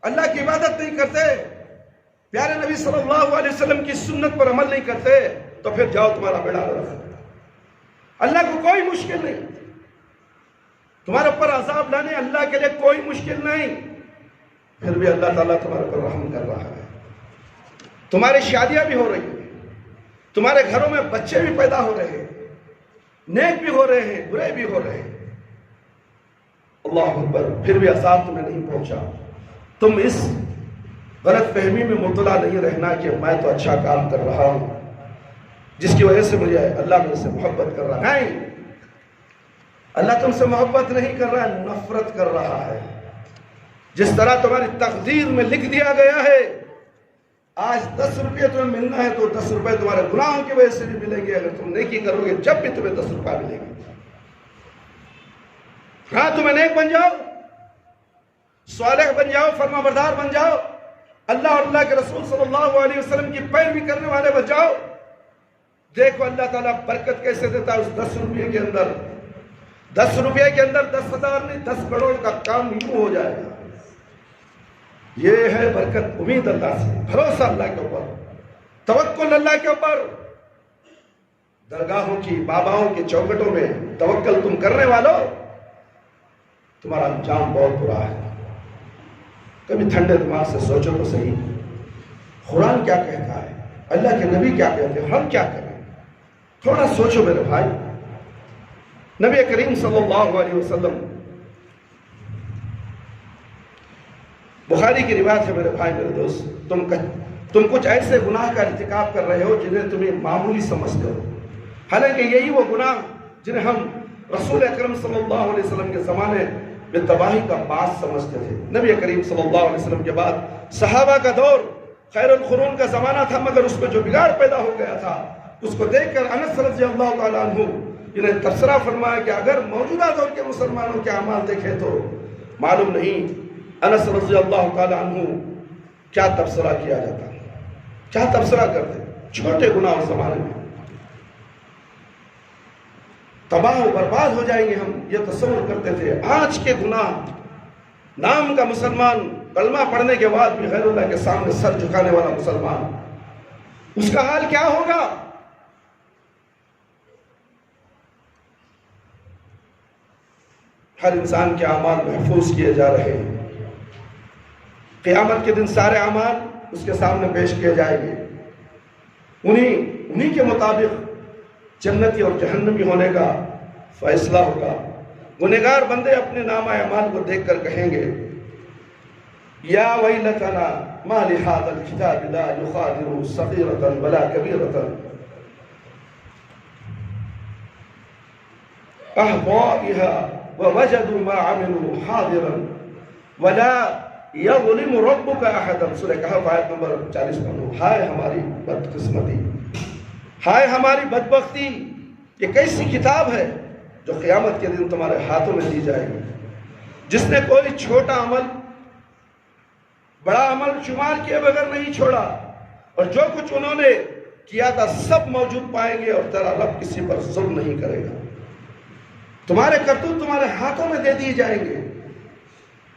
S1: اللہ کی عبادت نہیں کرتے، پیارے نبی صلی اللہ علیہ وسلم کی سنت پر عمل نہیں کرتے، تو پھر جاؤ تمہارا بیڑا غرق۔ اللہ کو کوئی مشکل نہیں، تمہارے اوپر عذاب لانے اللہ کے لیے کوئی مشکل نہیں، پھر بھی اللہ تعالیٰ تمہارے پر رحم کر رہا ہے۔ تمہاری شادیاں بھی ہو رہی ہیں، تمہارے گھروں میں بچے بھی پیدا ہو رہے ہیں، نیک بھی ہو رہے ہیں، برے بھی ہو رہے ہیں، اللہ اکبر، پھر بھی عذاب تمہیں نہیں پہنچا۔ تم اس غلط فہمی میں مبتلا نہیں رہنا کہ میں تو اچھا کام کر رہا ہوں جس کی وجہ سے مجھے اللہ میرے سے محبت کر رہا ہے۔ نہیں، اللہ تم سے محبت نہیں کر رہا ہے، نفرت کر رہا ہے۔ جس طرح تمہاری تقدیر میں لکھ دیا گیا ہے آج 10 روپے تمہیں ملنا ہے تو 10 روپے تمہارے گناہوں کی وجہ سے بھی ملیں گے. اگر تم نیکی کرو گے جب بھی تمہیں 10 روپے ملیں گے. ہاں تمہیں نیک بن جاؤ, صالح بن جاؤ, فرما بردار بن جاؤ, اللہ اور اللہ کے رسول صلی اللہ علیہ وسلم کی پیروی کرنے والے بن جاؤ. دیکھو اللہ تعالیٰ برکت کیسے دیتا ہے اس 10 روپے کے اندر. 10 روپے کے اندر 10,000 نہیں 10 کروڑ کا کام یوں ہو جائے گا. یہ ہے برکت. امید اللہ سے, بھروسہ اللہ کے اوپر, توکل اللہ کے اوپر. درگاہوں کی باباؤں کی چوکٹوں میں توکل تم کرنے والوں, تمہارا انجام بہت برا ہے. کبھی ٹھنڈے دماغ سے سوچو تو صحیح, قرآن کیا کہتا ہے, اللہ کے نبی کیا کہتے ہیں, ہم کیا کریں. تھوڑا سوچو میرے بھائی. نبی کریم صلی اللہ علیہ وسلم, بخاری کی روایت ہے میرے بھائی میرے دوست, تم کچھ ایسے گناہ کا ارتکاب کر رہے ہو جنہیں تمہیں معمولی سمجھتے ہو, حالانکہ یہی وہ گناہ جنہیں ہم رسول اکرم صلی اللہ علیہ وسلم کے زمانے میں تباہی کا باعث سمجھتے تھے. نبی کریم صلی اللہ علیہ وسلم کے بعد صحابہ کا دور خیر القرون کا زمانہ تھا, مگر اس میں جو بگاڑ پیدا ہو گیا تھا اس کو دیکھ کر انس رضی اللہ تعالیٰ عنہ انہیں تبصرہ فرمایا کہ اگر موجودہ دور کے مسلمانوں کے اعمال دیکھیں تو معلوم نہیں انس رضی اللہ تعالیٰ عنہ کیا تبصرہ کیا جاتا, کیا تبصرہ کرتے. چھوٹے گناہ اس زمانے میں تباہ و برباد ہو جائیں گے ہم یہ تصور کرتے تھے. آج کے گناہ, نام کا مسلمان, کلمہ پڑھنے کے بعد بھی غیر اللہ کے سامنے سر جھکانے والا مسلمان, اس کا حال کیا ہوگا. ہر انسان کے اعمال محفوظ کیے جا رہے ہیں. قیامت کے دن سارے اعمال اس کے سامنے پیش کیے جائیں گے. انہی کے مطابق جنتی اور جہنمی ہونے کا فیصلہ ہوگا. گنہگار بندے اپنے نامہ اعمال کو دیکھ کر کہیں گے یا ویلتنا ما لهذا الكتاب لا يغادر صغيرة ولا كبيرة أحصائها ووجدوا ما عملوا حاضرا ولا يظلم ربك أحدا. سورہ کہف آیت نمبر 40 پڑھو. ہائے ہماری بدقسمتی, ہائے ہماری بدبختی, یہ کیسی کتاب ہے جو قیامت کے دن تمہارے ہاتھوں میں دی جائے گی, جس نے کوئی چھوٹا عمل بڑا عمل شمار کیے بغیر نہیں چھوڑا, اور جو کچھ انہوں نے کیا تھا سب موجود پائیں گے, اور تیرا رب کسی پر ظلم نہیں کرے گا. تمہارے کرتوت تمہارے ہاتھوں میں دے دیے جائیں گے.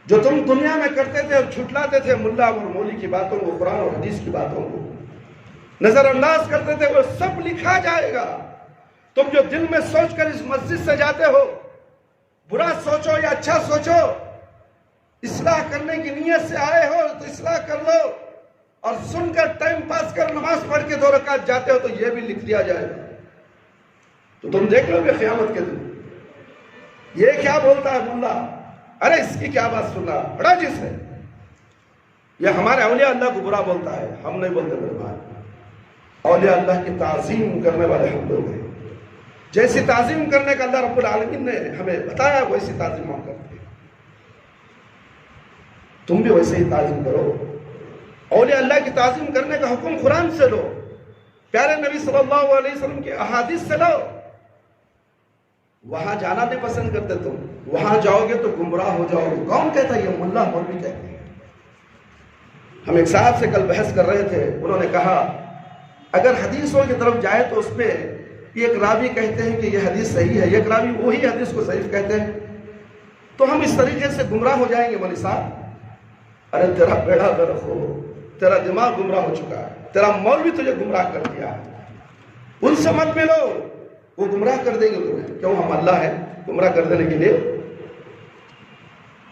S1: جو تم دنیا میں کرتے تھے اور جھٹلاتے تھے ملا اور مولی کی باتوں کو, قرآن اور حدیث کی باتوں کو نظر انداز کرتے تھے, وہ سب لکھا جائے گا. تم جو دل میں سوچ کر اس مسجد سے جاتے ہو, برا سوچو یا اچھا سوچو, اصلاح کرنے کی نیت سے آئے ہو تو اصلاح کر لو, اور سن کر ٹائم پاس کر نماز پڑھ کے 2 رکعت جاتے ہو تو یہ بھی لکھ دیا جائے گا. تو تم دیکھ لو گے قیامت کے دن یہ کیا بولتا ہے ملا, ارے اس کی کیا بات سن رہا, بڑا جس ہے. یہ ہمارے اولیاء اللہ کو برا بولتا ہے, ہم نہیں بولتے میرے بھائی. اولیاء اللہ کی تعظیم کرنے والے ہم لوگ ہیں. جیسی تعظیم کرنے کا اللہ رب العالمین نے ہمیں بتایا ویسی تعظیم ہم کرتے ہیں. تم بھی ویسے ہی تعظیم کرو. اولیاء اللہ کی تعظیم کرنے کا حکم قرآن سے لو, پیارے نبی صلی اللہ علیہ وسلم کے احادیث سے لو. وہاں جانا نہیں پسند کرتے تم, وہاں جاؤ گے تو گمراہ ہو جاؤ گے. کون کہتا ہے یہ ملا مولوی کہتے ہیں. ہم ایک صاحب سے کل بحث کر رہے تھے, انہوں نے کہا اگر حدیثوں کی طرف جائے تو اس پہ ایک راوی کہتے ہیں کہ یہ حدیث صحیح ہے, ایک راوی وہی حدیث کو ضعیف کہتے ہیں, تو ہم اس طریقے سے گمراہ ہو جائیں گے. مولوی صاحب ارے تیرا بیڑا غرق ہو, تیرا دماغ گمراہ ہو چکا ہے, تیرا مولوی تجھے گمراہ کر دیا ہے. ان سے مت ملو, وہ گمراہ کر دیں گے تمہیں. کیوں, ہم اللہ ہیں گمراہ کر دینے کے لیے.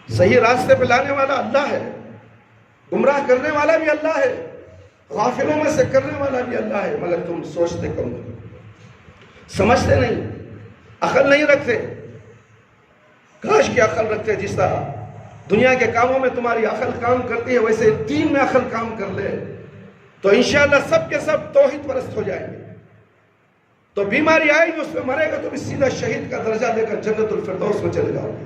S1: صحیح راستے پہ لانے والا اللہ ہے, گمراہ کرنے والا بھی اللہ ہے, غافلوں میں سے کرنے والا بھی اللہ ہے. مگر تم سوچتے کم, سمجھتے نہیں, عقل نہیں رکھتے. کاش کی عقل رکھتے. جس طرح دنیا کے کاموں میں تمہاری عقل کام کرتی ہے ویسے دین میں عقل کام کر لے تو انشاءاللہ سب کے سب توحید پرست ہو جائیں گے. تو بیماری آئے گی اس میں مرے گا تو بھی سیدھا شہید کا درجہ لے کر جنت الفردوس میں چلے جاؤ گے.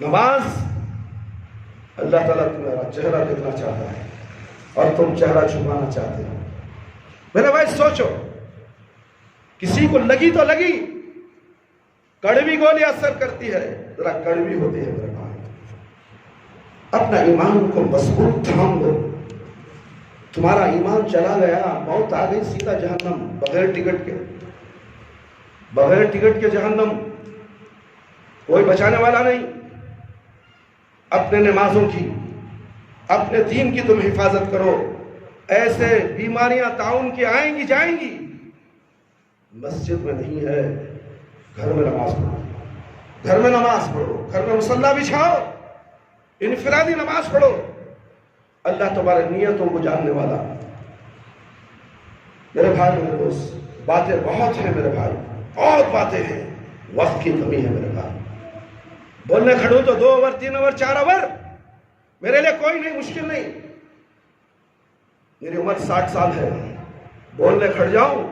S1: نماز اللہ تعالیٰ تمہارا چہرہ دیکھنا چاہتا ہے اور تم چہرہ چھپانا چاہتے ہو. میرے بھائی سوچو، کسی کو لگی تو لگی، کڑوی گولی اثر کرتی ہے، ذرا کڑوی ہوتی ہے میرے بھائی. اپنا ایمان کو مضبوط تھام لو. تمہارا ایمان چلا گیا، موت آ گئی، سیدھا جہنم، بغیر ٹکٹ کے، بغیر ٹکٹ کے جہنم، کوئی بچانے والا نہیں. اپنے نمازوں کی، اپنے دین کی تم حفاظت کرو. ایسے بیماریاں تعاون کی آئیں گی جائیں گی. مسجد میں نہیں ہے، گھر میں نماز پڑھو، گھر میں نماز پڑھو، گھر میں مصلی بچھاؤ، انفرادی نماز پڑھو. اللہ تمہارے نیتوں کو جاننے والا. میرے بھائی میرے دوست، باتیں بہت ہیں میرے بھائی، بہت باتیں ہیں، وقت کی کمی ہے میرے بھائی. بولنے کھڑوں تو 2 اوور 3 اوور 4 اوور میرے لیے کوئی نہیں، مشکل نہیں. میری عمر 60 سال ہے، بولنے کھڑ جاؤں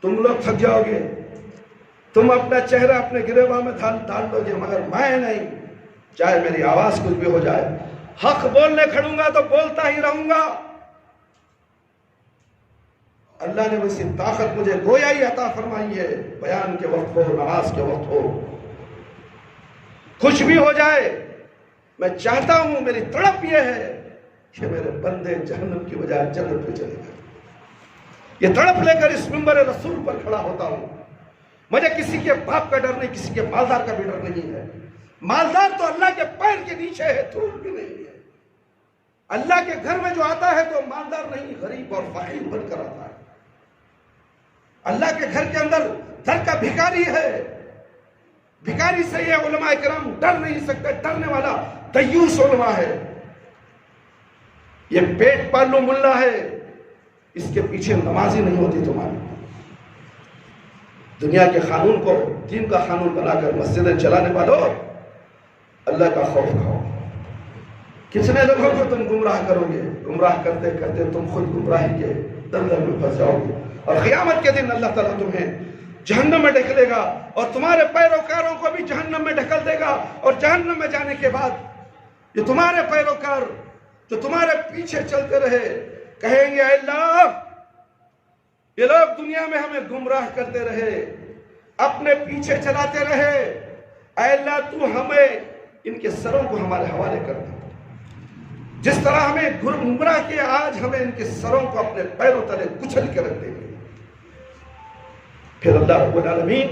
S1: تم لوگ تھک جاؤ گے، تم اپنا چہرہ اپنے گریباں میں ڈال لو گے، مگر میں نہیں. چاہے میری آواز کچھ بھی ہو جائے، حق بولنے کھڑوں گا تو بولتا ہی رہوں گا. اللہ نے ویسی طاقت مجھے گویائی عطا فرمائی ہے، بیان کے وقت ہو، نماز کے وقت ہو، کچھ بھی ہو جائے، میں چاہتا ہوں، میری تڑپ یہ ہے کہ میرے بندے جہنم کی بجائے جنت پہ چلے گئے. یہ تڑپ لے کر اس منبر رسول پر کھڑا ہوتا ہوں. مجھے کسی کے باپ کا ڈر نہیں، کسی کے مالدار کا بھی ڈر نہیں ہے. مالدار تو اللہ کے پیر کے نیچے ہے، دھول بھی نہیں ہے. اللہ کے گھر میں جو آتا ہے تو مالدار نہیں، غریب اور فقیر بن کر آتا ہے. اللہ کے گھر کے اندر در کا بھکاری ہے. بھکاری سے یہ علماء کرام ڈر نہیں سکتے. ڈرنے والا دیوس علماء ہے. یہ پیٹ پالو ملا ہے، اس کے پیچھے نمازی نہیں ہوتی تمہاری. دنیا کے قانون کو دین کا قانون بنا کر مسجدیں چلانے والوں، اللہ کا خوف کھاؤ. کتنے لوگوں کو تم گمراہ کرو گے؟ گمراہ کرتے کرتے تم خود گمراہی کے دلدل میں پھنس جاؤ گے، اور قیامت کے دن اللہ تعالیٰ تمہیں جہنم میں ڈھکلے گا، اور تمہارے پیروکاروں کو بھی جہنم میں ڈھکل دے گا. اور جہنم میں جانے کے بعد یہ تمہارے پیروکار جو تمہارے پیچھے چلتے رہے کہیں گے، اے اللہ، یہ لوگ دنیا میں ہمیں گمراہ کرتے رہے، اپنے پیچھے چلاتے رہے، اے اللہ تو ہمیں ان کے سروں کو ہمارے حوالے کر دے. جس طرح ہمیں گمراہ کیا، آج ہمیں ان کے سروں کو اپنے پیروں تلے کچل کے رکھ دیں گے. پھر اللہ رب العالمین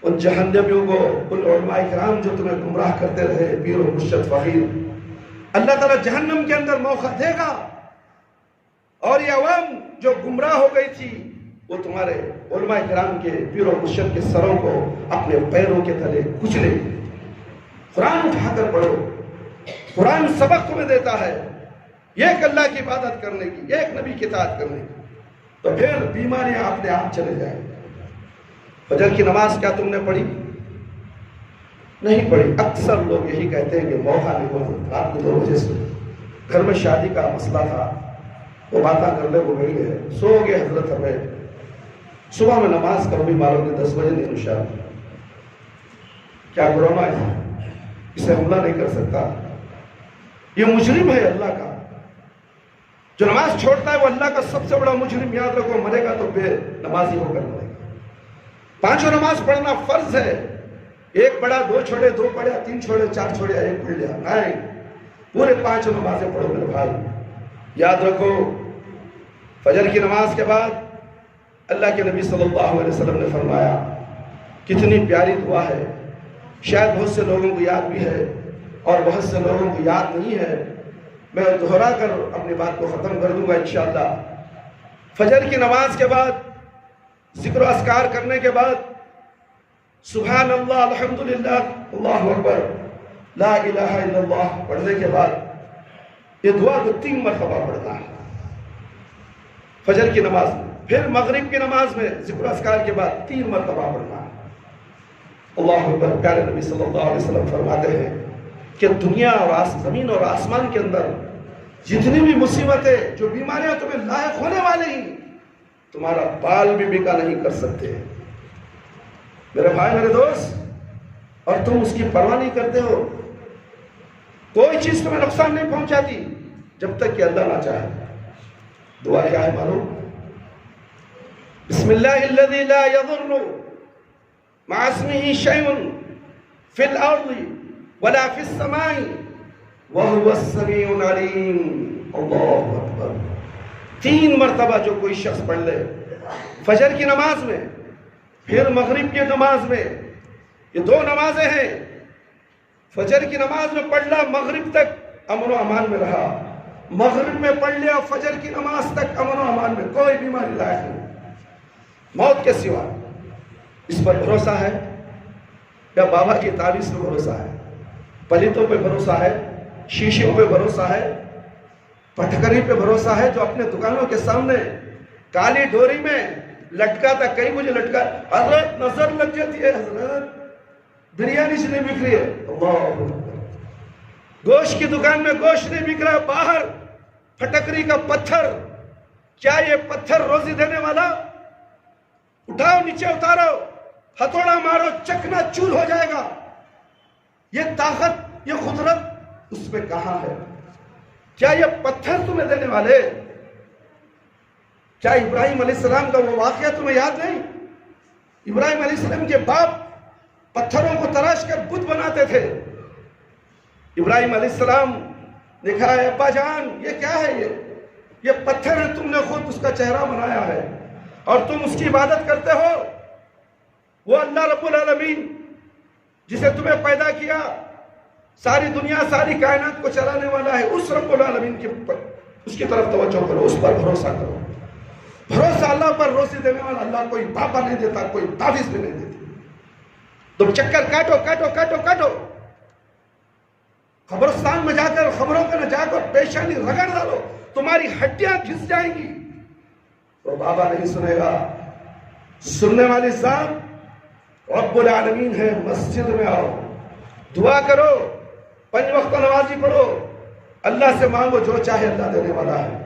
S1: ان جہنمیوں کو، ان علماء کرام جو تمہیں گمراہ کرتے رہے، پیر و مرشد فقیر، اللہ تعالیٰ جہنم کے اندر موقع دے گا. اور یہ عوام جو گمراہ ہو گئی تھی، وہ تمہارے علماء کرام کے، پیر و مرشد کے سروں کو اپنے پیروں کے تلے کچلے. قرآن اٹھا کر پڑھو. قرآن سبق تمہیں دیتا ہے ایک اللہ کی عبادت کرنے کی، ایک نبی کی اطاعت کرنے کی، تو پھر بیماریاں اپنے آپ چلے جائیں. فجر کی نماز کیا تم نے پڑھی؟ نہیں پڑھی. اکثر لوگ یہی کہتے ہیں کہ موقع نہیں ہوا، رات کو 2 بجے سے گھر میں شادی کا مسئلہ تھا، وہ باتیں کرنے کو گئی ہے، سو گئے حضرت ہمیں، صبح میں نماز کر بھی معلوم نے 10 بجے نہیں نشا. کیا کورونا ہے؟ اسے حملہ نہیں کر سکتا. یہ مجرم ہے اللہ کا. جو نماز چھوڑتا ہے وہ اللہ کا سب سے بڑا مجرم. یاد رکھو، مرے گا تو بے نمازی ہو کر مرے گا. 5 نماز پڑھنا فرض ہے. 1 پڑھا، 2 چھوڑے، 2 پڑھا، 3 چھوڑے، 4 چھوڑے، 1 پڑھ لیا، نہیں، پورے 5 نمازیں پڑھو میرے بھائی. یاد رکھو، فجر کی نماز کے بعد اللہ کے نبی صلی اللہ علیہ وسلم نے فرمایا، کتنی پیاری دعا ہے. شاید بہت سے لوگوں کو یاد بھی ہے اور بہت سے لوگوں کو یاد نہیں ہے. میں دہرا کر اپنی بات کو ختم کر دوں گا انشاءاللہ. فجر کی نماز کے بعد ذکر و اذکار کرنے کے بعد سبحان اللہ، الحمدللہ، اللہ اکبر، لا الہ الا اللہ پڑھنے کے بعد یہ دعا کو 3 مرتبہ پڑھنا ہے فجر کی نماز میں. پھر مغرب کی نماز میں ذکر و اذکار کے بعد 3 مرتبہ پڑھنا ہے. اللہ اکبر. پیارے نبی صلی اللہ علیہ وسلم فرماتے ہیں کہ دنیا اور زمین اور آسمان کے اندر جتنی بھی مصیبتیں، جو بیماریاں تمہیں لاحق ہونے والی ہیں، تمہارا بال بھی بکا نہیں کر سکتے. میرے بھائی، میرے دوست، اور تم اس کی پرواہ نہیں کرتے ہو. کوئی چیز تمہیں نقصان نہیں پہنچاتی جب تک کہ اللہ نہ چاہے. دعا کیا ہے معلوم؟ بسم اللہ الذی لا یضر مع اسمہ شیء فی الارض ولا فی السماء وهو السمیع العلیم. اللہ اکبر. 3 مرتبہ جو کوئی شخص پڑھ لے فجر کی نماز میں، پھر مغرب کی نماز میں، یہ 2 نمازیں ہیں. فجر کی نماز میں پڑھ لا، مغرب تک امن و امان میں رہا. مغرب میں پڑھ لیا، فجر کی نماز تک امن و امان میں، کوئی بیماری لاحق نہیں موت کے سوا. اس پر بھروسہ ہے یا بابا کی تعریف پہ بھروسہ ہے؟ پلیتوں پہ بھروسہ ہے؟ شیشوں پہ بھروسہ ہے؟ پٹکری پہ بھروسہ ہے جو اپنے دکانوں کے سامنے کالی ڈوری میں لٹکا تھا؟ کئی مجھے لٹکا، حضرت نظر لگ جاتی ہے، حضرت بریانی سے نہیں بک رہی ہے. اللہ، گوشت کی دکان میں گوشت نہیں بک رہا، باہر پھٹکری کا پتھر. کیا یہ پتھر روزی دینے والا؟ اٹھاؤ، نیچے اتارو، ہتھوڑا مارو، چکنا چور ہو جائے گا. یہ طاقت، یہ قدرت اس میں کہاں ہے؟ کیا یہ پتھر تمہیں دینے والے؟ کیا ابراہیم علیہ السلام کا وہ واقعہ تمہیں یاد نہیں؟ ابراہیم علیہ السلام کے باپ پتھروں کو تراش کر بت بناتے تھے. ابراہیم علیہ السلام نے کہا، ابا جان یہ کیا ہے؟ یہ پتھر ہے، تم نے خود اس کا چہرہ بنایا ہے اور تم اس کی عبادت کرتے ہو. وہ اللہ رب العالمین جسے تمہیں پیدا کیا، ساری دنیا ساری کائنات کو چلانے والا ہے، اس رب العالمین اس کی طرف توجہ کرو، اس پر بھروسہ کرو. بھروسہ اللہ پر روزی دینے والا اللہ کوئی بابا نہیں دیتا، کوئی تعویذ بھی نہیں دیتی. تم چکر کاٹو کاٹو کاٹو کاٹو، قبرستان میں جا کر خبروں کا نہ جا کر پیشانی رگڑ ڈالو، تمہاری ہڈیاں گھس جائیں گی، تو بابا نہیں سنے گا. سننے والی ذات رب العالمین ہے. مسجد میں آؤ، دعا کرو، 5 وقت نمازی پڑھو، اللہ سے مانگو، جو چاہے اللہ دینے والا ہے.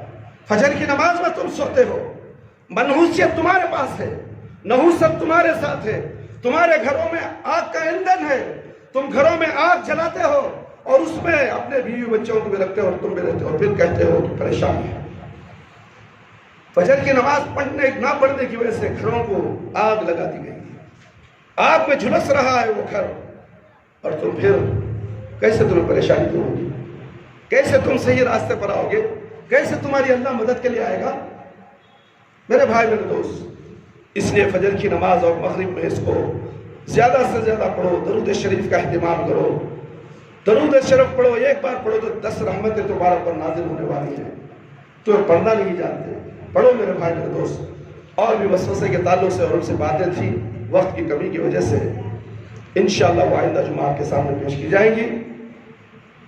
S1: فجر کی نماز میں تم سوتے ہو، منحوسیت تمہارے پاس ہے، نحوست تمہارے ساتھ ہے. تمہارے گھروں میں آگ کا ایندھن ہے، تم گھروں میں آگ جلاتے ہو اور اس میں اپنے بیوی بچوں کو بھی رکھتے ہو اور تم بھی رہتے ہو، اور پھر کہتے ہو کہ پریشانی ہے. فجر کی نماز پڑھنے نہ پڑھنے کی وجہ سے گھروں کو آگ لگا دی گئی، آگ میں جھلس رہا ہے وہ گھر، اور تم پھر کیسے تمہیں پریشانی دور ہوگی؟ کیسے تم صحیح راستے پر آؤ گے؟ کیسے تمہاری اللہ مدد کے لیے آئے گا؟ میرے بھائی میرے دوست، اس لیے فجر کی نماز اور مغرب میں اس کو زیادہ سے زیادہ پڑھو. درود شریف کا اہتمام کرو، درود شریف پڑھو. 1 بار پڑھو تو 10 رحمتیں تمہارے پر نازل ہونے والی ہیں. تو پڑھنا نہیں جانتے، پڑھو میرے بھائی میرے دوست. اور بھی وسوسے کے تعلق سے اور ان سے باتیں تھیں، وقت کی کمی کی وجہ سے انشاءاللہ وہ آئندہ جمعہ کے سامنے پیش کی جائیں گی.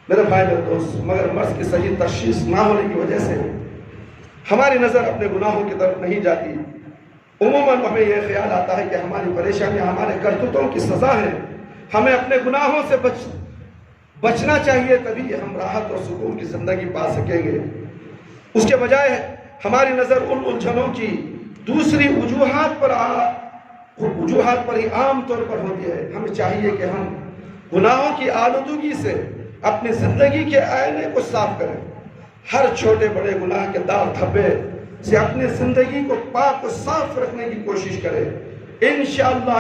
S1: میرے بھائی میرے دوست، مگر مرض کی صحیح تشخیص نہ ہونے کی وجہ سے ہماری نظر اپنے گناہوں کی طرف نہیں جاتی. عموماً ہمیں یہ خیال آتا ہے کہ ہماری پریشانیاں ہمارے کرتوتوں کی سزا ہے، ہمیں اپنے گناہوں سے بچنا چاہیے، تبھی ہم راحت اور سکون کی زندگی پا سکیں گے. اس کے بجائے ہماری نظر ان الجھنوں کی دوسری وجوہات پر ہی عام طور پر ہوتی ہے. ہمیں چاہیے کہ ہم گناہوں کی آلودگی سے اپنی زندگی کے آئینے کو صاف کریں. ہر چھوٹے بڑے گناہ کے داغ دھبے سے اپنی زندگی کو پاک و صاف رکھنے کی کوشش کریں. انشاءاللہ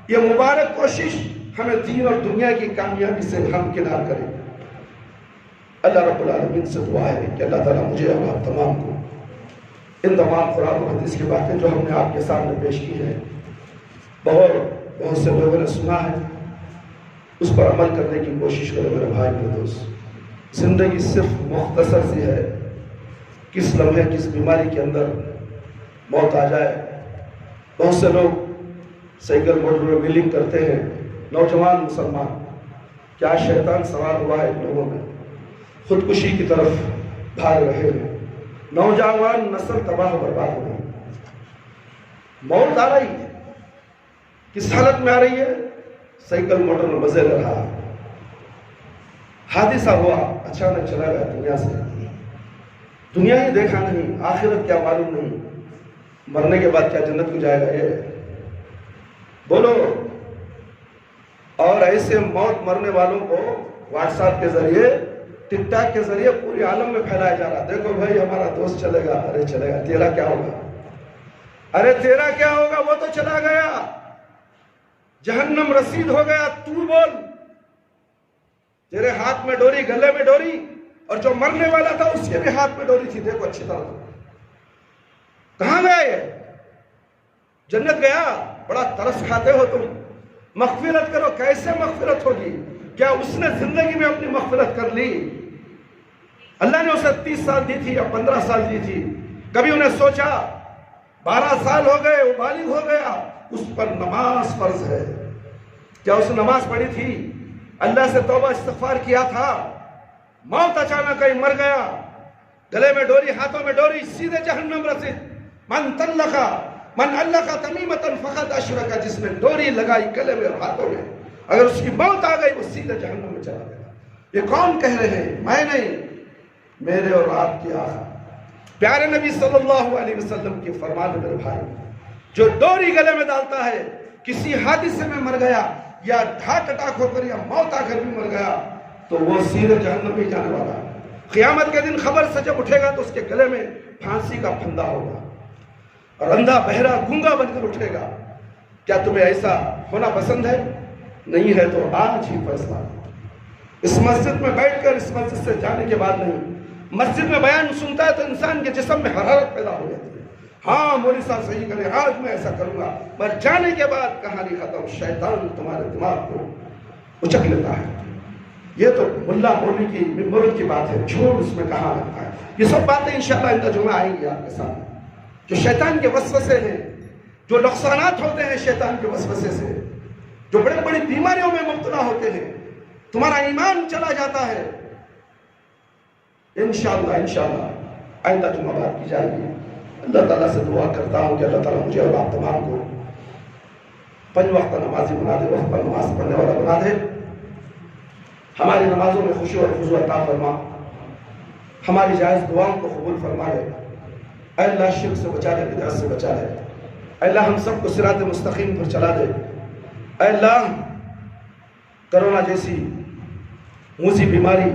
S1: یہ مبارک کوشش ہمیں دین اور دنیا کی کامیابی سے ہمکنار کرے. اللہ رب العالمین سے دعا ہے کہ اللہ تعالیٰ مجھے اور آپ تمام کو ان تمام قرآن و حدیث کی باتیں جو ہم نے آپ کے سامنے پیش کی ہے، بہت سے لوگوں نے سنا ہے، اس پر عمل کرنے کی کوشش کرے. میرے بھائی میرے دوست، زندگی صرف مختصر سی ہے. کس لمحے کس بیماری کے اندر موت آ جائے. بہت سے لوگ سائیکل موٹر میں ویلنگ کرتے ہیں، نوجوان مسلمان. کیا شیطان سوار ہوا ہے ان لوگوں میں، خودکشی کی طرف بھاگ رہے ہیں. نوجوان نسل تباہ و برباد ہو رہی ہے. موت آ رہی ہے، کس حالت میں آ رہی ہے؟ سائیکل موٹر میں مزے لے رہا. حادثہ ہوا، اچانک چلا گیا دنیا سے. دنیا ہی دیکھا نہیں، آخرت کیا معلوم نہیں، مرنے کے بعد کیا جنت کو جائے گا. یہ بولو، اور ایسے موت مرنے والوں کو واٹس ایپ کے ذریعے، ٹک ٹاک کے ذریعے پورے عالم میں پھیلایا جا رہا. دیکھو بھائی ہمارا دوست چلے گا. ارے چلے گا، تیرا کیا ہوگا؟ ارے تیرا کیا ہوگا؟ وہ تو چلا گیا، جہنم رسید ہو گیا. تو بول، تیرے ہاتھ میں ڈوری، گلے میں ڈوری، اور جو مرنے والا تھا اس کے بھی ہاتھ میں ڈوری تھی. دیکھو اچھی طرح، کہاں گیا یہ؟ جنت گیا؟ بڑا ترس کھاتے ہو تم. مغفرت کرو. کیسے مغفرت ہوگی؟ کیا اس نے زندگی میں اپنی مغفرت کر لی؟ اللہ نے اسے 30 سال دی تھی یا 15 سال دی تھی. کبھی انہیں سوچا 12 سال ہو گئے، وہ بالغ ہو گیا، اس پر نماز فرض ہے. کیا اس نے نماز پڑھی تھی؟ اللہ سے توبہ استغفار کیا تھا؟ موت اچانک کہیں مر گیا، گلے میں ڈوری، ہاتھوں میں ڈوری، سیدھے جہنم رسید. من علق تمیمۃ فقد اشرک، جس نے ڈوری لگائی گلے میں اور ہاتھوں میں، اگر اس کی موت آ گئی وہ سیدھے جہنم میں چلا گیا. یہ کون کہہ رہے ہیں؟ میں نہیں، میرے اور آپ کی آقا پیارے نبی صلی اللہ علیہ وسلم کی فرمان ہے. میرے بھائی، جو ڈوری گلے میں ڈالتا ہے، کسی حادثے میں مر گیا یا ہارٹ اٹیک ہو کر یا موت آ کر بھی مر گیا، تو وہ سیدھے جہنم میں جانے والا. قیامت کے دن خبر سے جب اٹھے گا تو اس کے گلے میں پھانسی کا پھندا ہوگا، اور اندھا بہرا گونگا بن کر اٹھے گا. کیا تمہیں ایسا ہونا پسند ہے؟ نہیں ہے تو آج ہی فیصلہ. اس مسجد میں بیٹھ کر، اس مسجد سے جانے کے بعد نہیں، مسجد میں بیان سنتا ہے تو انسان کے جسم میں حرارت پیدا ہو جاتی ہے. ہاں مولوی صاحب صحیح کرے، آج میں ایسا کروں گا. پر جانے کے بعد کہانی ختم. شیطان تمہارے دماغ کو اچک لیتا ہے. یہ تو ملا مولوی کی ممبروں کی بات ہے، جھوٹ اس میں کہاں لگتا ہے. یہ سب باتیں انشاءاللہ اندر جمعہ آئیں گی آپ کے سامنے. جو شیطان کے وسوسے ہیں، جو نقصانات ہوتے ہیں شیطان کے وسوسے سے، جو بڑی بڑی بیماریوں میں مبتلا ہوتے ہیں، تمہارا ایمان چلا جاتا ہے. انشاءاللہ آئندہ جمعہ بات کی جائے گی. اللہ تعالیٰ سے دعا کرتا ہوں کہ اللہ تعالیٰ مجھے اور آپ تمام کو 5 وقت نمازی بنا دے، وقت پر نماز پڑھنے والا بنا دے. ہماری نمازوں میں خشوع اور خضوع عطا فرما. ہماری جائز دعاؤں کو قبول فرما لے. اے اللہ شرک سے بچا لے، بدعت سے بچا لے. اے اللہ ہم سب کو صراط مستقیم پر چلا دے. اے اللہ کرونا جیسی موذی بیماری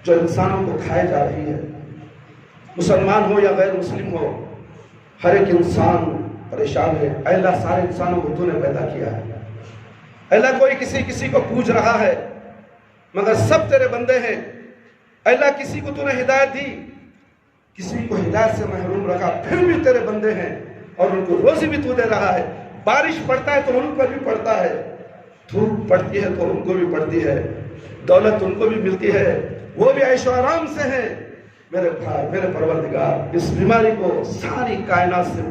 S1: جو انسانوں کو کھائے جا رہی ہے، مسلمان ہو یا غیر مسلم ہو، ہر ایک انسان پریشان ہے. اے اللہ سارے انسانوں کو تو نے پیدا کیا ہے. اے اللہ کوئی کسی کو پوچھ رہا ہے، مگر سب تیرے بندے ہیں. اے اللہ کسی کو تو نے ہدایت دی، کسی کو ہدایت سے محروم رکھا، پھر بھی تیرے بندے ہیں اور ان کو روزی بھی تو دے رہا ہے. بارش پڑتا ہے تو ان پر بھی پڑتا ہے، دھوپ پڑتی ہے تو ان کو بھی پڑتی ہے، دولت ان کو بھی ملتی ہے، وہ بھی عیش و آرام سے ہیں. میرے بھائی، میرے پروردگار، اس بیماری کو ساری کائنات سے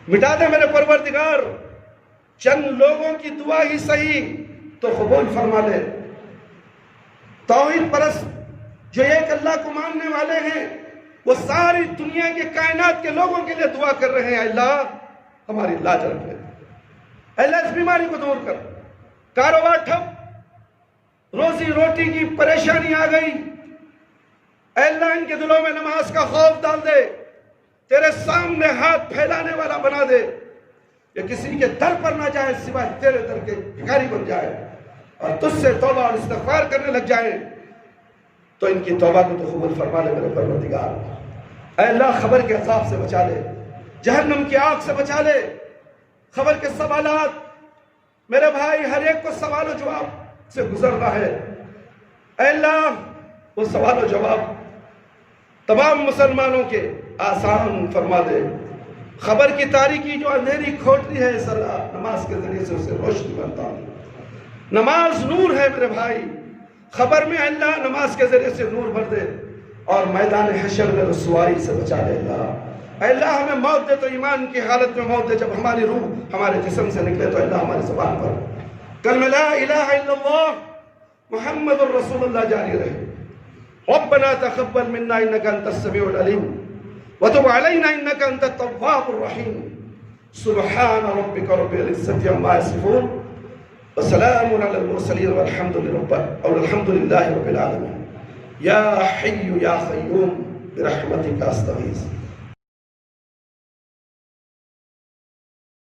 S1: مٹا دے میرے پروردگار. چند لوگوں کی دعا ہی صحیح تو قبول فرما لے. توحید پرست جو ایک اللہ کو ماننے والے ہیں، وہ ساری دنیا کے کائنات کے لوگوں کے لیے دعا کر رہے ہیں. اللہ ہماری لاج رکھ لے. اللہ اس بیماری کو دور کر. کاروبار ٹھپ، روزی روٹی کی پریشانی آ گئی. اے اللہ ان کے دلوں میں نماز کا خوف ڈال دے. تیرے سامنے ہاتھ پھیلانے والا بنا دے. یہ کسی کے در پر نہ جائے سوائے تیرے در کے بھکاری بن جائے اور تجھ سے توبہ اور استغفار کرنے لگ جائیں. تو ان کی توبہ کو تو قبول فرما لے میرے پروردگار. اے اللہ خبر کے عذاب سے بچا لے، جہنم کی آگ سے بچا لے. خبر کے سوالات میرے بھائی ہر ایک کو سوال و جواب سے گزرنا ہے. اے اللہ وہ سوال و جواب تمام مسلمانوں کے آسان فرما دے. خبر کی تاریکی جو اندھیری کھوٹتی ہے، اس اللہ نماز کے ذریعے سے اسے روشنی بنتا ہے. نماز نور ہے میرے بھائی. خبر میں اللہ نماز کے ذریعے سے نور بھر دے اور میدان حشر میں رسوائی سے بچا لے. اللہ اے اللہ ہمیں موت دے تو ایمان کی حالت میں موت دے. جب ہماری روح ہمارے جسم سے نکلے تو اللہ ہماری زبان پر کلمہ لا الہ الا اللہ محمد الرسول اللہ جاری رہے. ربنا تقبل منا انك انت السميع العليم وتب علينا انك انت التواب الرحيم. سبحان ربك رب العزة عما يصفون وسلام على المرسلين والحمد لله رب العالمين. يا حي يا قيوم برحمتك استغيث.